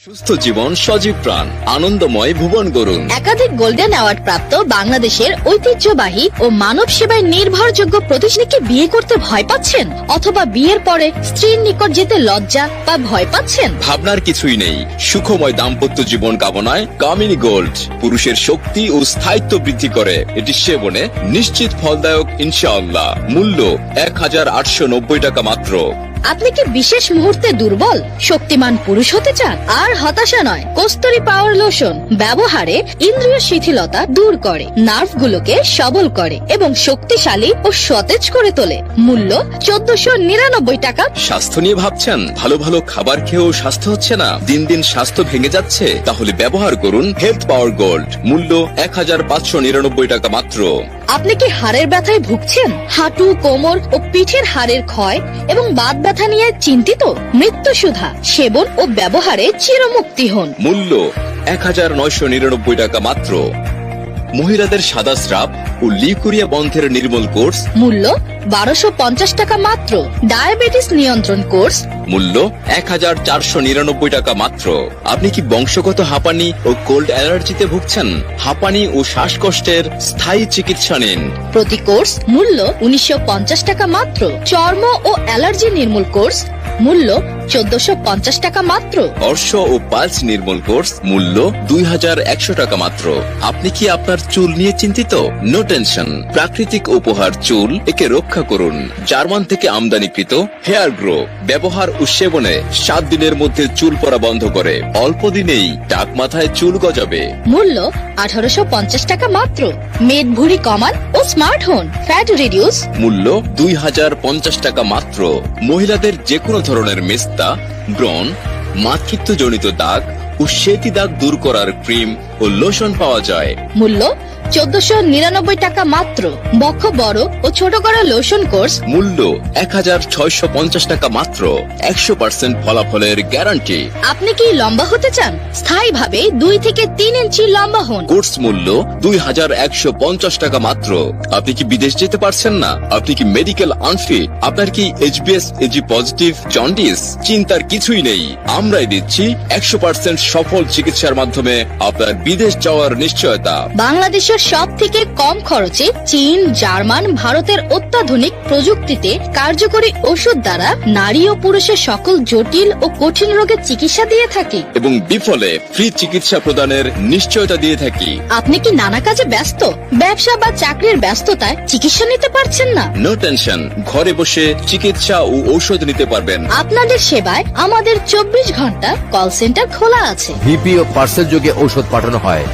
সুস্থ জীবন সজীব প্রাণ আনন্দময় ভুবন গড়ুন। একাধিক গোল্ডেন অ্যাওয়ার্ড প্রাপ্ত বাংলাদেশের ঐতিহ্যবাহী ও মানব সেবায় নির্ভরযোগ্য প্রতিষ্ঠানকে বিয়ে করতে ভয় পাচ্ছেন, অথবা বিয়ের পরে স্ত্রীর নিকট যেতে লজ্জা বা ভয় পাচ্ছেন? ভাবনার কিছুই নেই। সুখময় দাম্পত্য জীবন কামনায় কামিনী গোল্ড পুরুষের শক্তি ও স্থায়িত্ব বৃদ্ধি করে। এটি সেবনে নিশ্চিত ফলদায়ক ইনশাআল্লাহ। মূল্য 1890 টাকা মাত্র। আপনি কি বিশেষ মুহূর্তে দুর্বল, শক্তিমান পুরুষ হতে চান? আর হতাশা নয়, কস্তুরী পাওয়ার লোশন ব্যবহারে ইন্দ্রিয় শিথিলতা দূর করে, নার্ভগুলোকে সবল করে এবং শক্তিশালী ও সতেজ করে তোলে। মূল্য 1499 টাকা। স্বাস্থ্য নিয়ে ভাবছেন? ভালো ভালো খাবার খেয়েও স্বাস্থ্য হচ্ছে না, দিন দিন স্বাস্থ্য ভেঙে যাচ্ছে? তাহলে ব্যবহার করুন হেলথ পাওয়ার গোল্ড। মূল্য 1599 টাকা মাত্র। আপনি কি হাড়ের ব্যথায় ভুগছেন? হাঁটু, কোমর ও পিঠের হাড়ের ক্ষয় এবং বাত ব্যথা নিয়ে চিন্তিত? মৃত্যুসুধা সেবন ও ব্যবহারে চিরমুক্তি হন। মূল্য 1999 টাকা মাত্র। মহিলাদের সাদা স্রাব ও লিউকোরিয়া বন্ধের নির্মূল কোর্স। মূল্য 1250 টাকা মাত্র। ডায়াবেটিস নিয়ন্ত্রণ কোর্স। মূল্য 1499 টাকা মাত্র। আপনি কি বংশগত হাঁপানি ও কোল্ড অ্যালার্জিতে ভুগছেন? হাঁপানি ও শ্বাসকষ্টের স্থায়ী চিকিৎসা নিন। প্রতি কোর্স মূল্য 1950 টাকা মাত্র। চর্ম ও অ্যালার্জি নির্মূল কোর্স মূল্য 1450 টাকা মাত্র। অর্শ ও পালস নির্মূল কোর্স মূল্য 2100 টাকা মাত্র। আপনি কি আপনার চুল নিয়ে চিন্তিত? নো টেনশন, প্রাকৃতিক উপহার চুল, একে রক্ষা করুন। জার্মান থেকে আমদানিকৃত হেয়ার গ্রো ব্যবহার ও সেবনে 7 দিনের মধ্যে চুল পড়া বন্ধ করে। অল্প দিনেই টাক মাথায় চুল গজাবে। মূল্য 1850 টাকা মাত্র। মেদ ভুঁড়ি কমান ও স্মার্ট হন, ফ্যাট রিডিউস। মূল্য 2050 টাকা মাত্র। মহিলাদের যে কোনো ধরনের মেস্তা, ব্রণ, মাতৃত্বজনিত দাগ ও সেতি দাগ দূর করার ক্রিম ও লোশন পাওয়া যায়। মূল্য 1499 টাকা মাত্র। বক্ষ বড় ও ছোট করা লোশন কোর্স মূল্য 1650 টাকা মাত্র। 100% ফলাফলের গ্যারান্টি। আপনি কি লম্বা হতে চান? স্থায়ীভাবে 2 থেকে 3 ইঞ্চি লম্বা হন। কোর্স মূল্য 2150 টাকা মাত্র। আপনি কি বিদেশ যেতে পারছেন না? আপনি কি মেডিকেল আনফিট? আপনার কি HbS AG পজিটিভ জন্ডিস? চিন্তার কিছুই নেই, আমরাই দিচ্ছি 100% সফল চিকিৎসার মাধ্যমে আপনার বিদেশ যাওয়ার নিশ্চয়তা। বাংলাদেশের সব থেকে কম খরচে চীন, জার্মান, ভারতের অত্যাধুনিক প্রযুক্তিতে কার্যকরী ওষুধ দ্বারা নারী ও পুরুষের সকল জটিল ও কঠিন রোগের চিকিৎসা দিয়ে থাকি এবং বিফলে ফ্রি চিকিৎসা প্রদানের নিশ্চয়তা দিয়ে থাকি। আপনি কি নানা কাজে ব্যস্ত, ব্যবসা বা চাকরির ব্যস্ততায় চিকিৎসা নিতে পারছেন না? নো টেনশন, ঘরে বসে চিকিৎসা ও ঔষধ নিতে পারবেন। আপনাদের সেবায় আমাদের 24 ঘন্টা কল সেন্টার খোলা আছে। ভিপি ও পার্সেল যোগে ঔষধ পাঠানো হয়।